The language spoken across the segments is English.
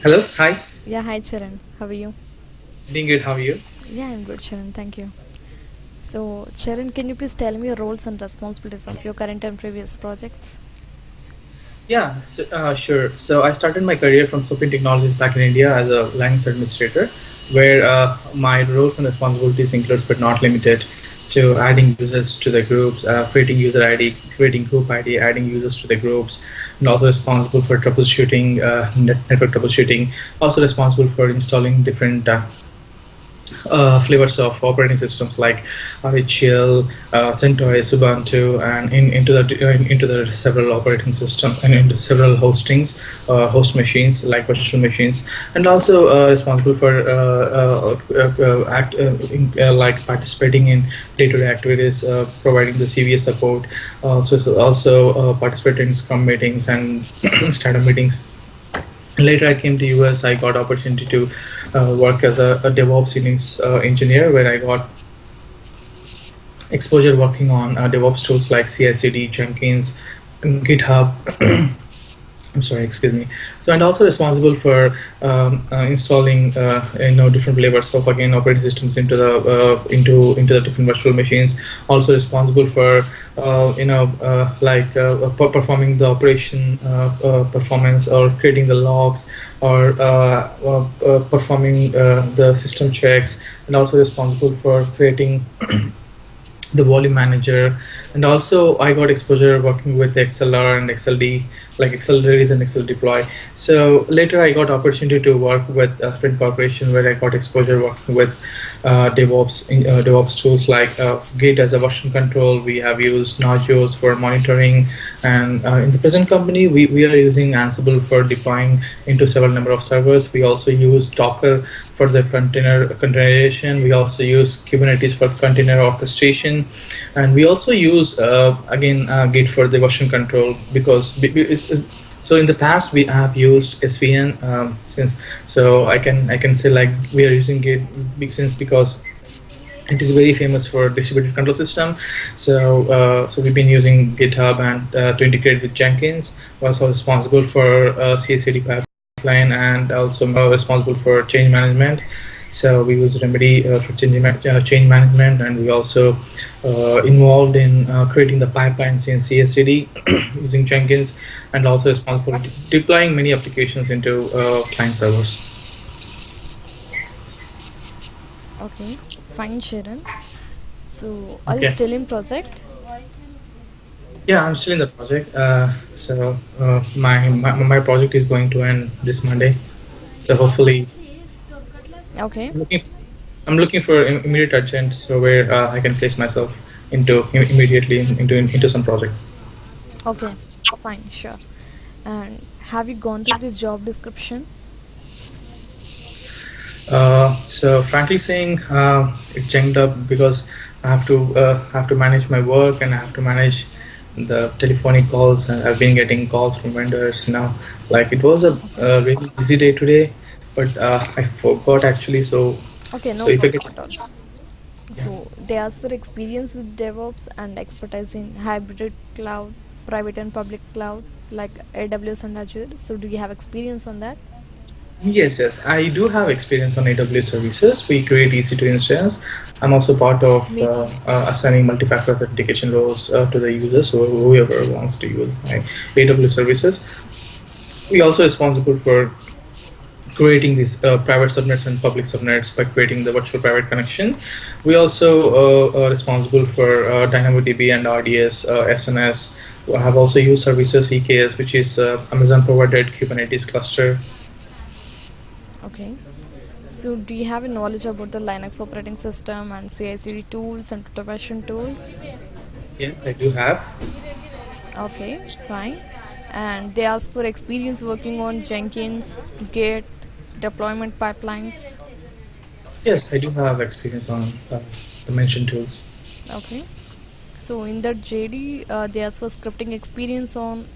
Hello, hi. Yeah, hi Charan. How are you? Doing good. How are you? Yeah, I'm good, Charan. Thank you. So, Charan, can you please tell me your roles and responsibilities of your current and previous projects? Yeah, sure. So I started my career from Soapin Technologies back in India as a Linux administrator, where my roles and responsibilities includes but not limited to adding users to the groups, creating user ID, creating group ID, adding users to the groups, and also responsible for troubleshooting, network troubleshooting. Also responsible for installing different flavors of operating systems like RHL, CentOS, Ubuntu, and into the several operating systems and into several hostings, host machines like virtual machines, and also responsible for like participating in day-to-day activities, providing the CVS support. Also participating in Scrum meetings and startup meetings. Later, I came to US. I got opportunity to work as a DevOps engineer, where I got exposure working on DevOps tools like CI/CD, Jenkins, GitHub. I'm sorry, excuse me. So, and also responsible for installing different flavors of again operating systems into the into the different virtual machines. Also responsible for performing the operation performance, or creating the logs, or performing the system checks, and also responsible for creating the volume manager. And also I got exposure working with XLR and XLD, like XL release and XL deploy. So later I got opportunity to work with Sprint Corporation, where I got exposure working with DevOps tools like Git as a version control. We have used Nagios for monitoring, and in the present company we are using Ansible for deploying into several number of servers. We also use Docker for the containerization. We also use Kubernetes for container orchestration, and we also use again Git for the version control, because so in the past we have used SVN, since so I can say like we are using Git big since because it is very famous for distributed control system. So we've been using GitHub and to integrate with Jenkins. We're also responsible for CI/CD pipeline, and also responsible for change management. So we use Remedy for change management, and we also involved in creating the pipelines in CI/CD using Jenkins, and also responsible for deploying many applications into client servers. Okay, fine, Charan. So, are you Okay. still in project? Yeah, I'm still in the project. My project is going to end this Monday. So hopefully, Okay, I'm looking I'm looking for immediate urgent, so where I can place myself immediately into some project. okay, fine, sure. And have you gone through this job description? So frankly saying, it changed up because I have to manage my work, and I have to manage the telephonic calls, and I've been getting calls from vendors now. Like it was Okay, a really busy day today, but I forgot actually. okay, So no if I get problem at all. yeah. So, they ask for experience with DevOps and expertise in hybrid cloud, private and public cloud like AWS and Azure. So, do you have experience on that? Yes, yes, I do have experience on AWS services. We create EC2 instance. I'm also part of Me. assigning multi-factor authentication roles to the users, or whoever wants to use my AWS services. We also responsible for creating these private subnets and public subnets by creating the virtual private connection. We also responsible for DynamoDB and RDS, SNS. We have also used services EKS, which is Amazon provided Kubernetes cluster. Okay. So, do you have a knowledge about the Linux operating system and CI/CD tools and automation tools? Yes, I do have. Okay, fine. And they ask for experience working on Jenkins, Git, deployment pipelines. Yes, I do have experience on the mentioned tools. Okay. So, in that JD, they ask for scripting experience on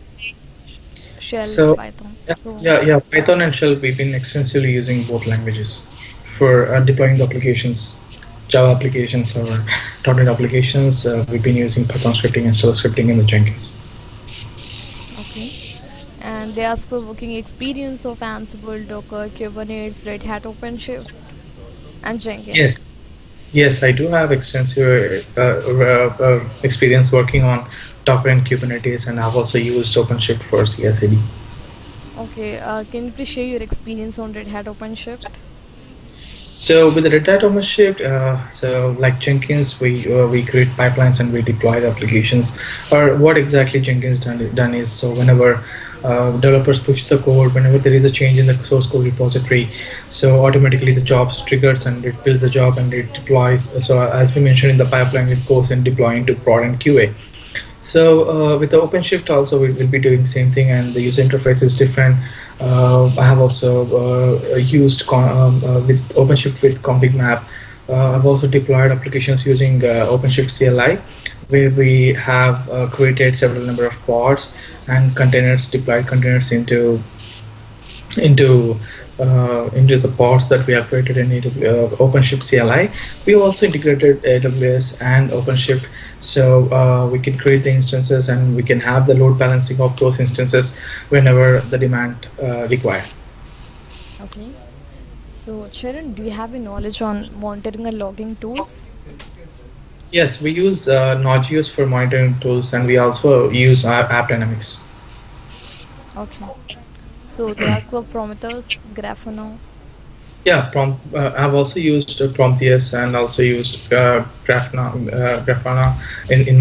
Shell, So, Python. yeah, So, yeah, Python and Shell, we've been extensively using both languages for deploying the applications, Java applications or .NET applications. We've been using Python scripting and Shell scripting in the Jenkins. okay. And they ask for working experience of Ansible, Docker, Kubernetes, Red Hat, OpenShift, and Yes, Jenkins. yes, I do have extensive experience working on Docker and Kubernetes, and I've also used OpenShift for CI/CD. Okay, can you please share your experience on Red Hat OpenShift? So with the Red Hat OpenShift, so like Jenkins, we create pipelines and we deploy the applications. Or what exactly Jenkins done is, so whenever developers push the code, whenever there is a change in the source code repository, so automatically the jobs triggers and it builds the job and it deploys. So as we mentioned in the pipeline, it goes and deploy into prod and QA. So with the OpenShift also we will be doing the same thing, and the user interface is different. I have also used with OpenShift with config map. I've also deployed applications using OpenShift CLI, where we have created several number of pods and containers, deployed containers into into the pods that we have created in OpenShift CLI. We also integrated AWS and OpenShift, so we can create the instances and we can have the load balancing of those instances whenever the demand required. Okay. So, Sharon, do you have any knowledge on monitoring and logging tools? Yes, we use Node.js for monitoring tools, and we also use App Dynamics. Okay. So, they ask for Prometheus, Grafana. Yeah, I've also used Prometheus and also used Grafana in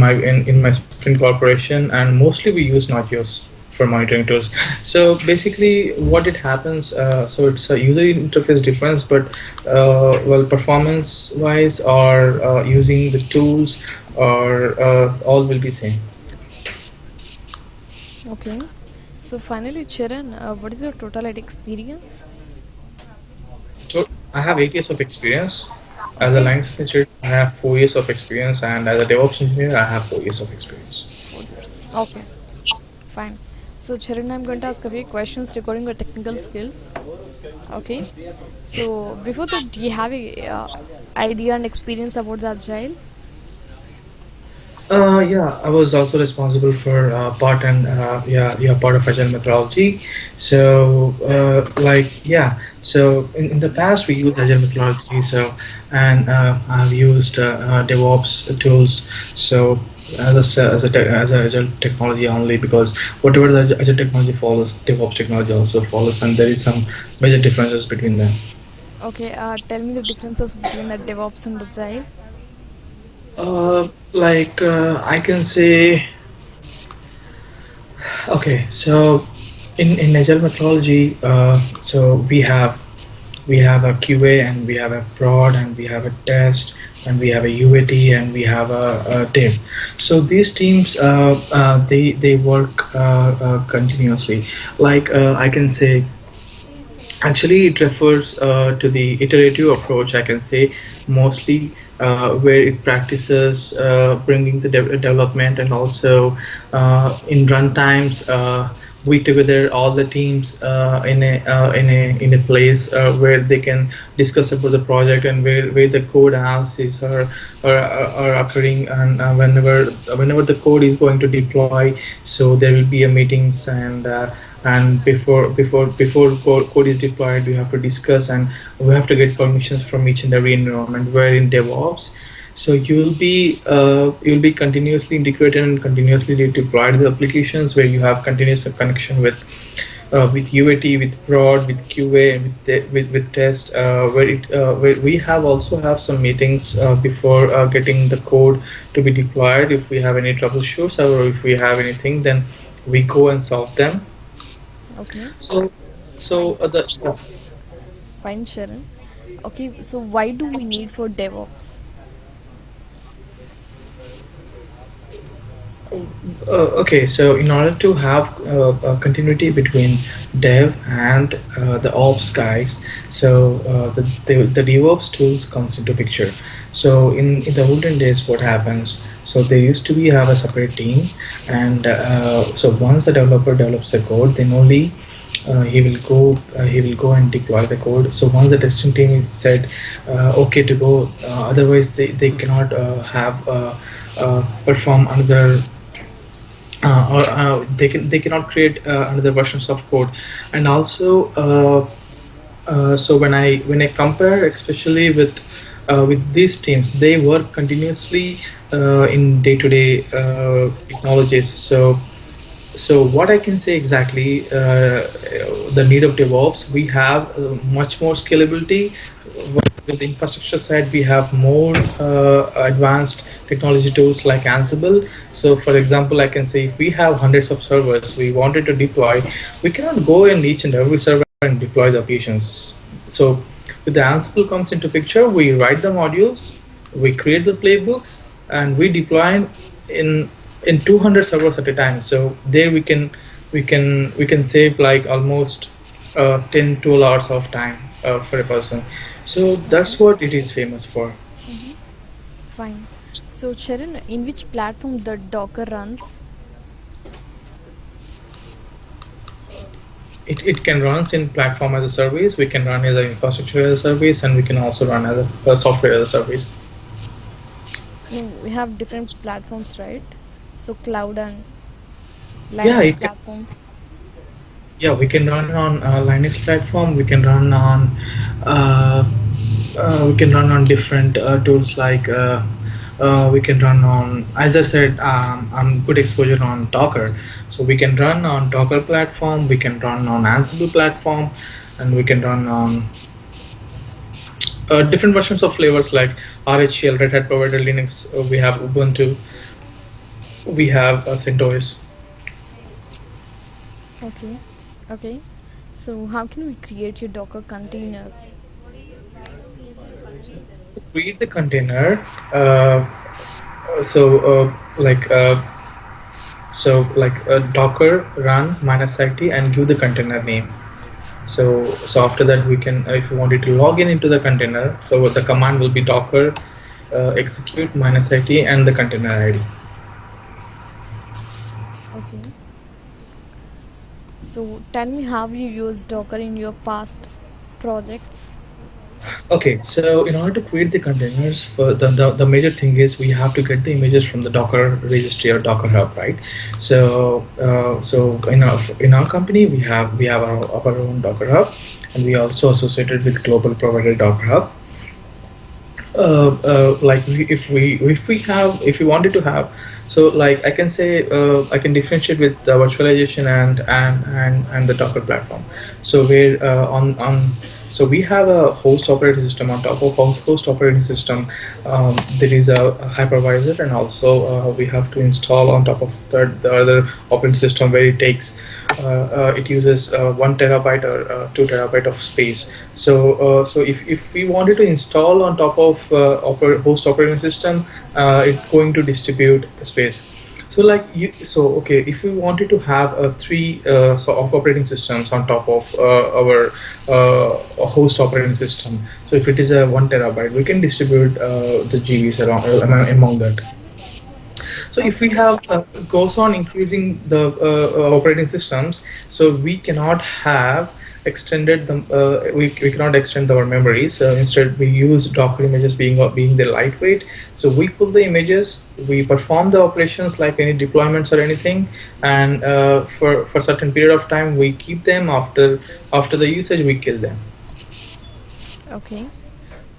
my Sprint corporation, and mostly we use Node.js for monitoring tools. So basically, what it happens, so it's a user interface difference, but well, performance wise or using the tools or all will be same. Okay. So, finally, Sharon, what is your total IT experience? So I have 8 years of experience. As a Okay. Linux engineer, I have 4 years of experience, and as a DevOps engineer, I have 4 years of experience. 4 years. Okay. Fine. So, Charan, I'm going to ask a few questions regarding your technical skills. Okay. So, before that, do you have a idea and experience about the agile? Yeah, I was also responsible for part and yeah, part of agile methodology. So in the past we used agile methodology. So and I've used DevOps tools. So as a agile technology only, because whatever the agile technology follows, DevOps technology also follows, and there is some major differences between them. Okay. Tell me the differences between the DevOps and agile. I can say, okay, so in agile methodology, so we have a QA and we have a prod and we have a test and we have a UAT and we have a dev. So these teams they work continuously. I can say, actually, it refers to the iterative approach, I can say, mostly where it practices bringing the development, and also in runtimes, we together all the teams in a place where they can discuss about the project, and where the code analysis are occurring, and whenever the code is going to deploy, so there will be a meetings, and before code is deployed, we have to discuss and we have to get permissions from each and every environment. Where in DevOps, so you'll be continuously integrated and continuously deployed the applications, where you have continuous connection with UAT, with prod, with QA, and with test, where we have also have some meetings before getting the code to be deployed. If we have any troubleshoots or if we have anything, then we go and solve them. Okay. So, the Fine, Sharon. Okay. So, why do we need for DevOps? okay. So in order to have a continuity between dev and the ops guys, so the DevOps tools comes into picture. So in the olden days, what happens? So there used to be have a separate team, and so once the developer develops the code, then only he will go and deploy the code. So once the testing team is said okay to go, otherwise they cannot have perform they cannot create another versions of code. And also so when I compare, especially with these teams, they work continuously in day-to-day technologies. So what I can say exactly, the need of DevOps, we have much more scalability. With the infrastructure side, we have more advanced technology tools like Ansible. So for example, I can say if we have hundreds of servers we wanted to deploy, we cannot go in each and every server and deploy the applications. So with the Ansible comes into picture, we write the modules, we create the playbooks, and we deploy in 200 servers at a time. So there we can save like almost 10 12 hours of time for a person. So Okay. that's what it is famous for. Mm-hmm. Fine. So Charan, in which platform the Docker runs? It can run in platform as a service, we can run as an infrastructure as a service, and we can also run as a software as a service. I mean, we have different platforms, right? So cloud and Yeah, Linux it can, platforms. yeah, we can run on Linux platform, we can run on uh, different tools like we can run on, as I said, I'm good exposure on Docker. So we can run on Docker platform, we can run on Ansible platform, and we can run on different versions of flavors like RHEL, Red Hat provided Linux. We have Ubuntu, we have CentOS. Okay. Okay. So how can we create your Docker containers? To create the container, uh, so like Docker run -it and give the container name. So after that we can, if you wanted to log in into the container, so the command will be Docker execute -it and the container ID. Okay. So tell me how you use Docker in your past projects. Okay, so in order to create the containers, for the major thing is we have to get the images from the Docker registry or Docker Hub, right? So in our company we have our own Docker Hub, and we also associated with global provider Docker Hub. Like if we wanted to have, so like I can say I can differentiate with the virtualization and the Docker platform. So where on so we have a host operating system. On top of host operating system, there is a hypervisor, and also we have to install on top of the other operating system, where it uses 1 terabyte or 2 terabyte of space. So if we wanted to install on top of host operating system, it's going to distribute space. So like okay, if we wanted to have three of operating systems on top of our host operating system, so if it is a 1 terabyte, we can distribute the GBs around among that. So if we Okay. have goes on increasing the operating systems, so we cannot have extended them. We cannot extend our memories. Instead, we use Docker images being the lightweight. So we pull the images, we perform the operations like any deployments or anything, and for certain period of time, we keep them. After the usage, we kill them. Okay.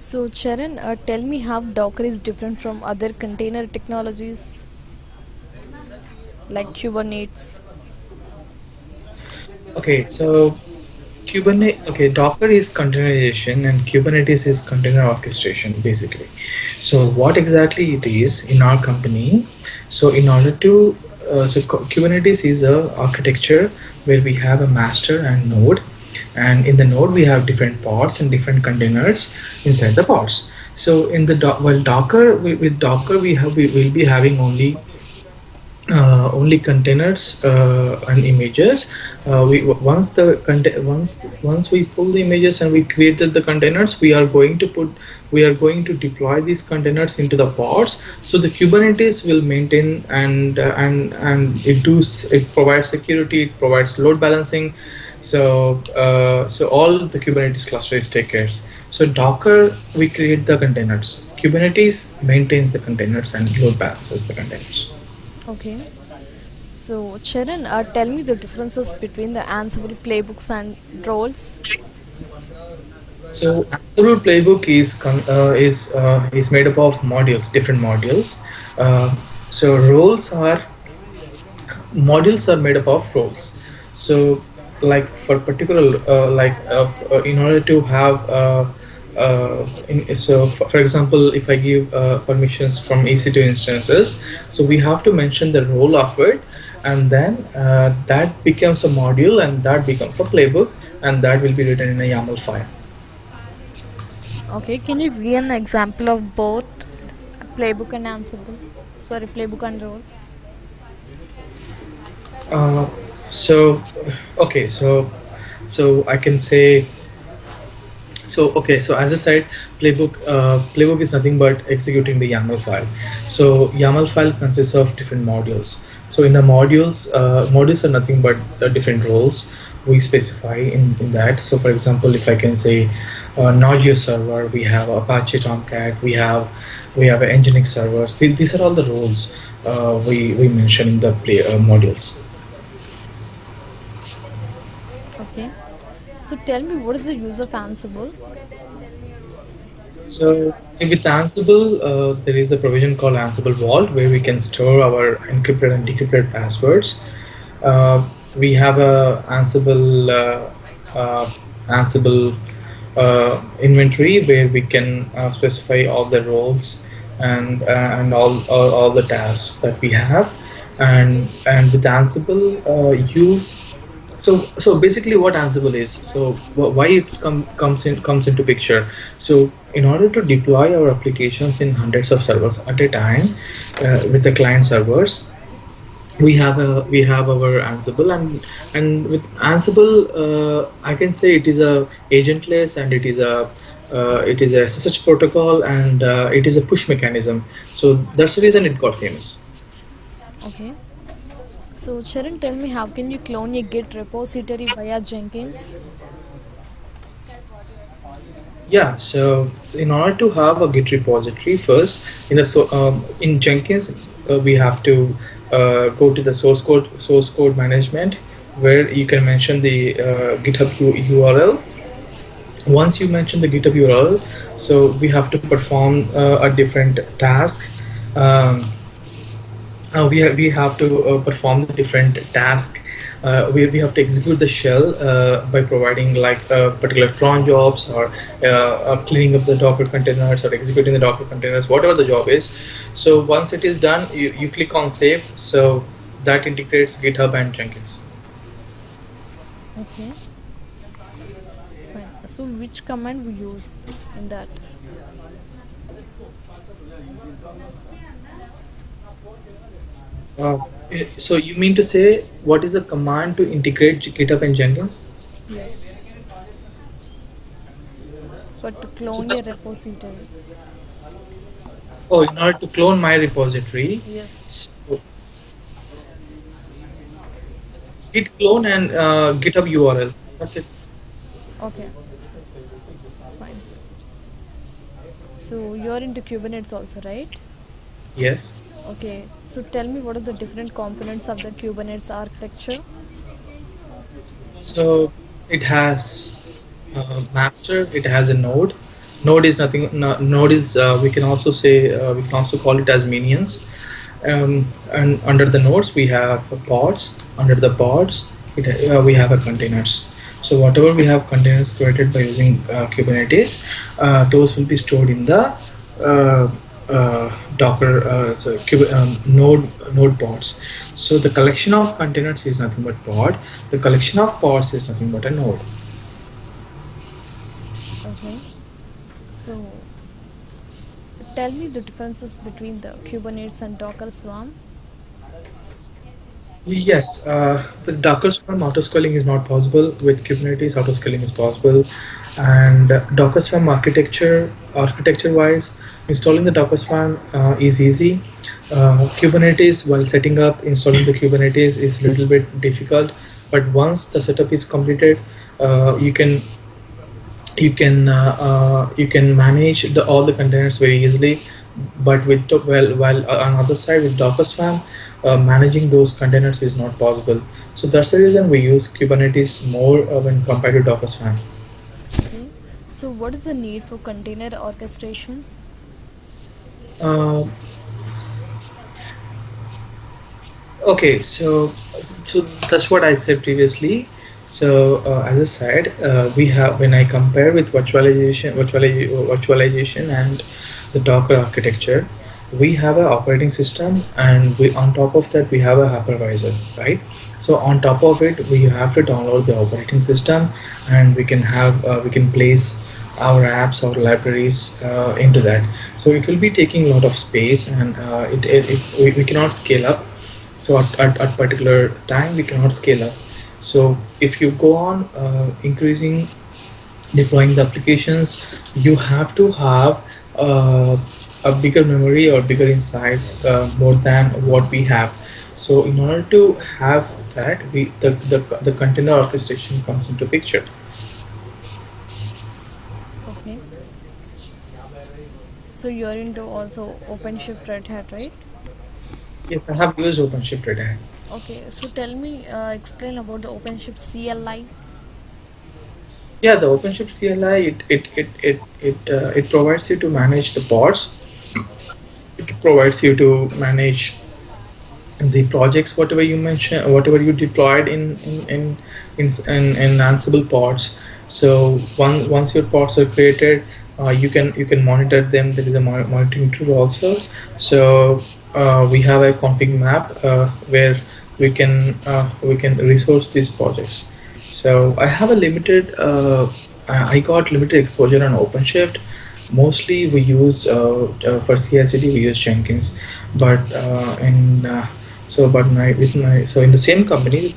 So Charan, tell me how Docker is different from other container technologies like Kubernetes. Okay, so Docker is containerization and Kubernetes is container orchestration basically. So what exactly it is in our company? So in order to, Kubernetes is a architecture where we have a master and node, and in the node we have different pods and different containers inside the pods. So in the Docker, with Docker we will be having only containers and images. We once the once we pull the images and we created the containers, we are going to deploy these containers into the pods. So the Kubernetes will maintain and it provides security, it provides load balancing. So all the Kubernetes clusters take care. So Docker, we create the containers. Kubernetes maintains the containers and load balances the containers. Okay. So, Charan, tell me the differences between the Ansible playbooks and roles. So Ansible playbook is made up of modules, different modules. Uh, so modules are made up of roles. So like for particular in order to have for example, if I give permissions from EC2 instances, so we have to mention the role of it, and then that becomes a module, and that becomes a playbook, and that will be written in a YAML file. Okay, can you give an example of both playbook and Ansible? Sorry, playbook and role. Uh, so okay, so I can say, so as I said, playbook is nothing but executing the YAML file. So YAML file consists of different modules. So in the modules are nothing but different roles we specify in that. So for example, if I can say Node.js server, we have Apache Tomcat, we have Nginx servers. These are all the roles we mention in the modules. Okay. So tell me, what is the use of Ansible? So with Ansible, there is a provision called Ansible Vault where we can store our encrypted and decrypted passwords. We have a Ansible inventory where we can specify all the roles and all the tasks that we have. And with Ansible, so basically what Ansible is, so why it comes into picture. So in order to deploy our applications in hundreds of servers at a time with the client servers, we have our Ansible, and with Ansible, I can say it is a agentless, and it is a SSH protocol, and it is a push mechanism. So that's the reason it got famous. Okay. So Charan, tell me, how can you clone a Git repository via Jenkins? Yeah, so in order to have a Git repository, first in Jenkins, we have to go to the source code management, where you can mention the GitHub URL. Once you mention the GitHub URL, so we have to perform a different task. Um, we have to perform the different task. We have to execute the shell by providing like particular cron jobs, or cleaning up the Docker containers, or executing the Docker containers, whatever the job is. So once it is done, you click on save. So that integrates GitHub and Jenkins. Okay. Fine. So which command we use in that? Uh, so you mean to say what is the command to integrate GitHub and Jenkins? Yes. But to So clone a repository. in order to clone my repository, Yes. so git clone and GitHub URL. That's it. Okay. Fine. So you're into Kubernetes also, right? Yes. Okay. So tell me, what are the different components of the Kubernetes architecture? So it has master. It has a node. Node is nothing. Node is we can also say we can also call it as minions. And under the nodes we have pods. Under the pods, we have a containers. So whatever we have containers created by using Kubernetes, those will be stored in the uh, Docker node pods. So the collection of containers is nothing but pod. The collection of pods is nothing but a node. Okay. So tell me the differences between the Kubernetes and Docker Swarm. Yes, with Docker Swarm, autoscaling is not possible. With Kubernetes, autoscaling is possible. And Docker Swarm architecture-wise, installing the Docker Swarm is easy. Kubernetes, while setting up, installing the Kubernetes is a little bit difficult. But once the setup is completed, you can manage all the containers very easily. But while on the other side with Docker Swarm, managing those containers is not possible. So that's the reason we use Kubernetes more when compared to Docker Swarm. Okay. So what is the need for container orchestration? Uh, okay, so that's what I said previously. So as I said, we have when I compare with virtualization and the Docker architecture, we have an operating system, and we on top of that we have a hypervisor, right? So on top of it, we have to download the operating system, and we can place our apps, our libraries into that. So it will be taking a lot of space, and we cannot scale up. So at particular time we cannot scale up. So if you go on increasing deploying the applications, you have to have a bigger memory or bigger insights more than what we have. So in order to have that, the container orchestration comes into picture. Okay. So you're into also OpenShift Red Hat, right? Yes, I have used OpenShift Red Hat. Okay. So tell me, explain about the OpenShift CLI. Yeah, the OpenShift CLI, it provides you to manage the pods. It provides you to manage the projects, whatever you mentioned, whatever you deployed in Ansible pods. So once your pods are created, you can monitor them. There is a monitoring tool also. So we have a config map where we can resource these projects. So I have a limited I got limited exposure on OpenShift. Mostly we use for CI/CD we use Jenkins, but in but my with my so in the same company,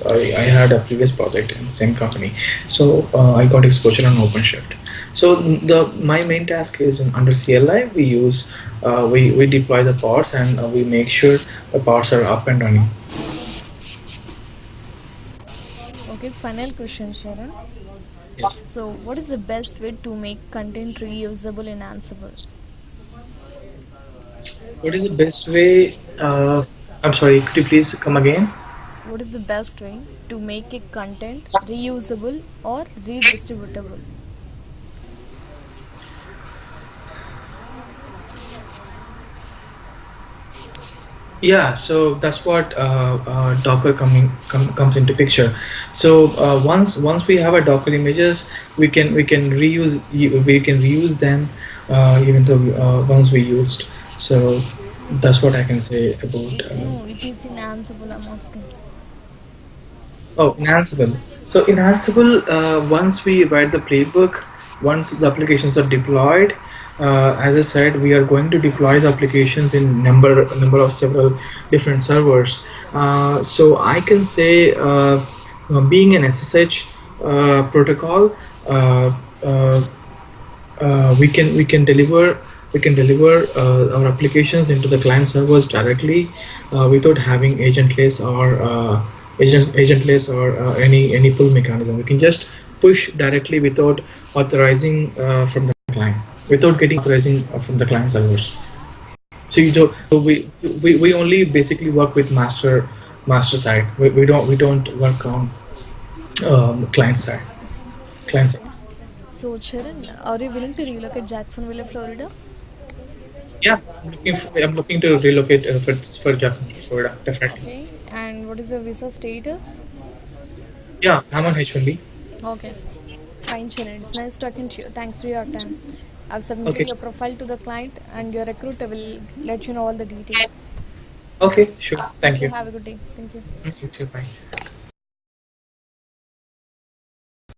I had a previous project in the same company, so I got exposure on OpenShift. So the my main task is under CLI we use we deploy the pods, and we make sure the pods are up and running. Okay. Final question, Sharon. Yes. So what is the best way to make content reusable in Ansible? What is the best way? I'm sorry, could you please come again? What is the best way to make a content reusable or redistributable? Yeah, so that's what Docker comes into picture. So once we have a Docker images, we can reuse them even though once we used. So that's what I can say about. No, it is in Ansible. I'm asking. Oh, in Ansible. So in Ansible, once we write the playbook, once the applications are deployed, as I said, we are going to deploy the applications in number of several different servers. So I can say, being an SSH protocol, uh, uh, we can deliver our applications into the client servers directly without having agentless or any pull mechanism. We can just push directly without authorizing from the client, without getting authorizing from the client servers. So you do, so we only basically work with master side. We don't work on client side. Client side. Okay. So, Sharon, are you willing to relocate Jacksonville, Florida? Yeah, I'm looking to relocate for Jacksonville, Florida, definitely. Okay. And what is your visa status? Yeah, I'm on H1B. Okay. Fine, Sharon. It's nice talking to you. Thanks for your time. I've submitted Okay. your profile to the client, and your recruiter will let you know all the details. Okay, sure. Thank Thank you. you. Have a good day. Thank you. You too. Bye.